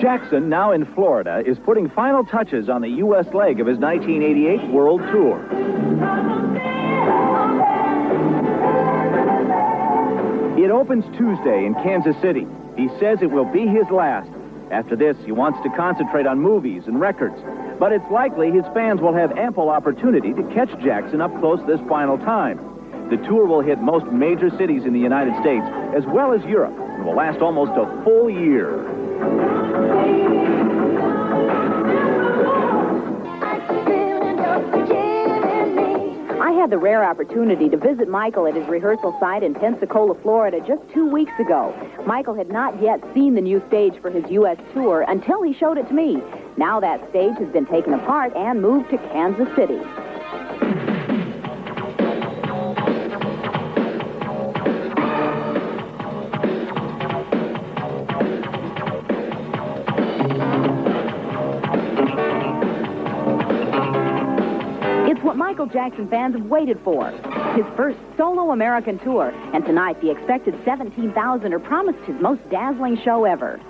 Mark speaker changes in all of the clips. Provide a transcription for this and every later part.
Speaker 1: Jackson, now in Florida, is putting final touches on the U.S. leg of his 1988 World Tour. It opens Tuesday in Kansas City. He says it will be his last. After this, he wants to concentrate on movies and records. But it's likely his fans will have ample opportunity to catch Jackson up close this final time. The tour will hit most major cities in the United States, as well as Europe, and will last almost a full year.
Speaker 2: I had the rare opportunity to visit Michael at his rehearsal site in Pensacola, Florida, just 2 weeks ago. Michael had not yet seen the new stage for his U.S. tour until he showed it to me. Now that stage has been taken apart and moved to Kansas City. What Michael Jackson fans have waited for. His first solo American tour. And tonight, the expected 17,000 are promised his most dazzling show ever.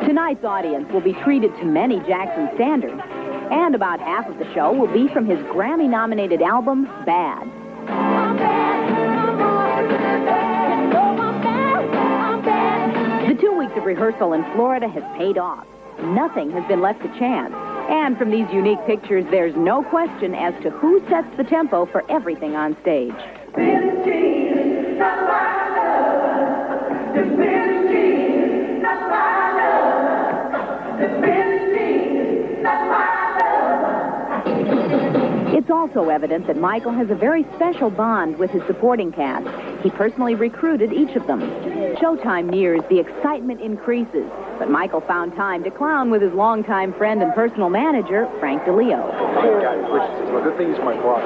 Speaker 2: Tonight's audience will be treated to many Jackson standards. And about half of the show will be from his Grammy-nominated album, Bad. The 2 weeks of rehearsal in Florida has paid off. Nothing has been left to chance. And from these unique pictures, there's no question as to who sets the tempo for everything on stage. It's also evident that Michael has a very special bond with his supporting cast. He personally recruited each of them. Showtime nears, the excitement increases, but Michael found time to clown with his longtime friend and personal manager, Frank DeLeo.
Speaker 3: Good thing he's my boss.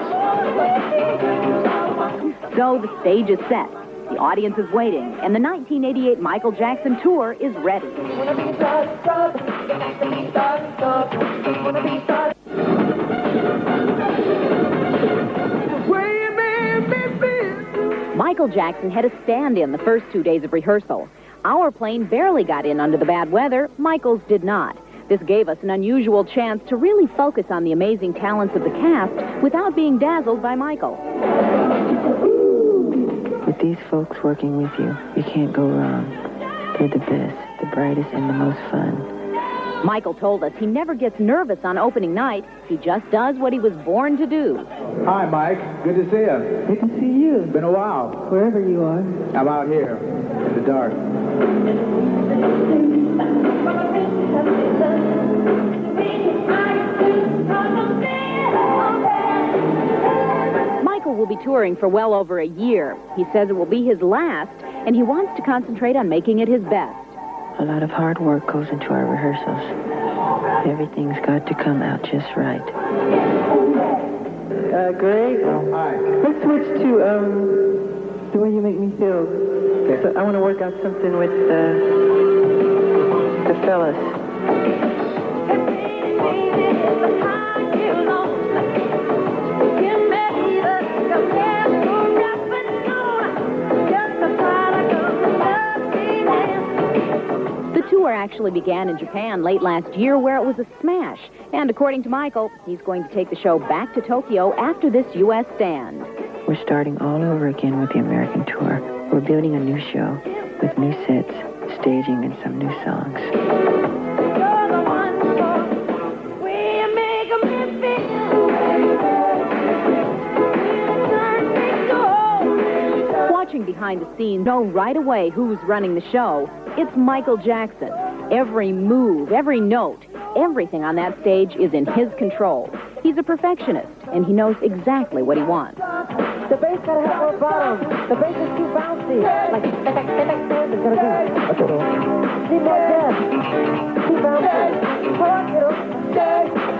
Speaker 2: So the stage is set. The audience is waiting, and the 1988 Michael Jackson tour is ready. Michael Jackson had a stand-in the first 2 days of rehearsal. Our plane barely got in under the bad weather. Michael's did not. This gave us an unusual chance to really focus on the amazing talents of the cast without being dazzled by Michael.
Speaker 4: With these folks working with you, you can't go wrong. They're the best, the brightest, and the most fun.
Speaker 2: Michael told us he never gets nervous on opening night. He just does what he was born to do.
Speaker 5: Hi, Mike. Good to see you.
Speaker 4: Good to see you.
Speaker 5: Been a while.
Speaker 4: Wherever you are.
Speaker 5: I'm out here in the dark.
Speaker 2: Michael will be touring for well over a year. He says it will be his last, and he wants to concentrate on making it his best.
Speaker 4: A lot of hard work goes into our rehearsals. Everything's got to come out just right.
Speaker 6: Greg?
Speaker 5: Hi.
Speaker 6: Let's switch to, The Way You Make Me Feel.
Speaker 5: Okay.
Speaker 6: So I want to work out something with, the fellas.
Speaker 2: The tour actually began in Japan late last year, where it was a smash. And according to Michael, he's going to take the show back to Tokyo after this U.S. stand.
Speaker 4: We're starting all over again with the American tour. We're building a new show with new sets, staging, and some new songs.
Speaker 2: Watching behind the scenes, know right away who's running the show. It's Michael Jackson. Every move, every note, everything on that stage is in his control. He's a perfectionist, and he knows exactly what he wants.
Speaker 6: The bass gotta have more bottom. The bass is too bouncy. Like, it's gonna be. Need more depth. Too bouncy. Talk it up.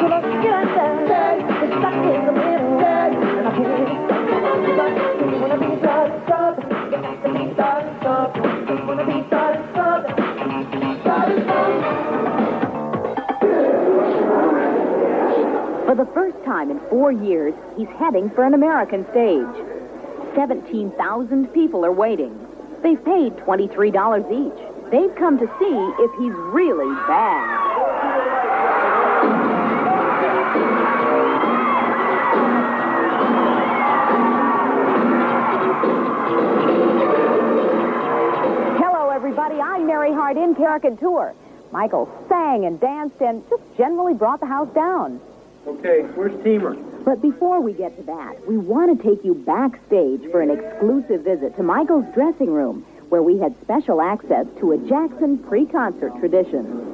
Speaker 6: You must get under. It's stuck in the middle. And I can't. You wanna be started, stop. You got to be started, stop. You wanna be started, stop. Started, stop.
Speaker 2: For the first time in 4 years, he's heading for an American stage. 17,000 people are waiting. They've paid $23 each. They've come to see if he's really bad. Hello, everybody. I'm Mary Hart in American Tour. Michael sang and danced and just generally brought the house down.
Speaker 3: Okay, where's Teamer?
Speaker 2: But before we get to that, we want to take you backstage for an exclusive visit to Michael's dressing room, where we had special access to a Jackson pre-concert tradition.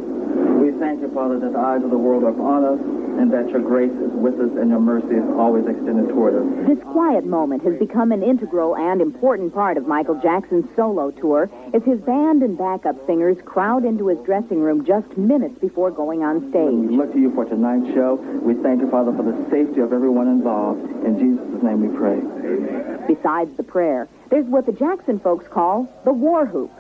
Speaker 7: We thank you, Father, that the eyes of the world are upon us, and that your grace is with us and your mercy is always extended toward us.
Speaker 2: This quiet moment has become an integral and important part of Michael Jackson's solo tour, as his band and backup singers crowd into his dressing room just minutes before going on
Speaker 7: We
Speaker 2: stage.
Speaker 7: look to you for tonight's show. We thank you, Father, for the safety of everyone involved. In Jesus' name we pray.
Speaker 2: Besides the prayer, there's what the Jackson folks call the war whoop.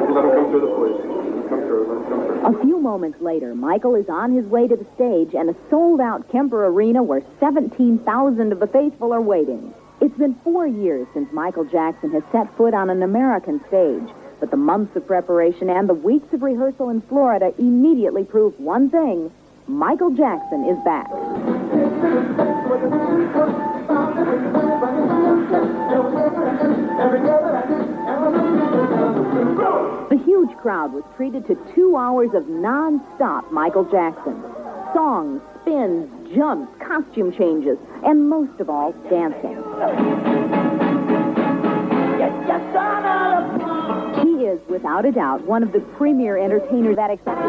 Speaker 3: Let him come through the police. Come through. Let him come through.
Speaker 2: A few moments later, Michael is on his way to the stage and a sold-out Kemper Arena where 17,000 of the faithful are waiting. It's been 4 years since Michael Jackson has set foot on an American stage, but the months of preparation and the weeks of rehearsal in Florida immediately proved one thing: Michael Jackson is back. The huge crowd was treated to 2 hours of non-stop Michael Jackson. Songs, spins, jumps, costume changes, and most of all, dancing. He is, without a doubt, one of the premier entertainers that accepted.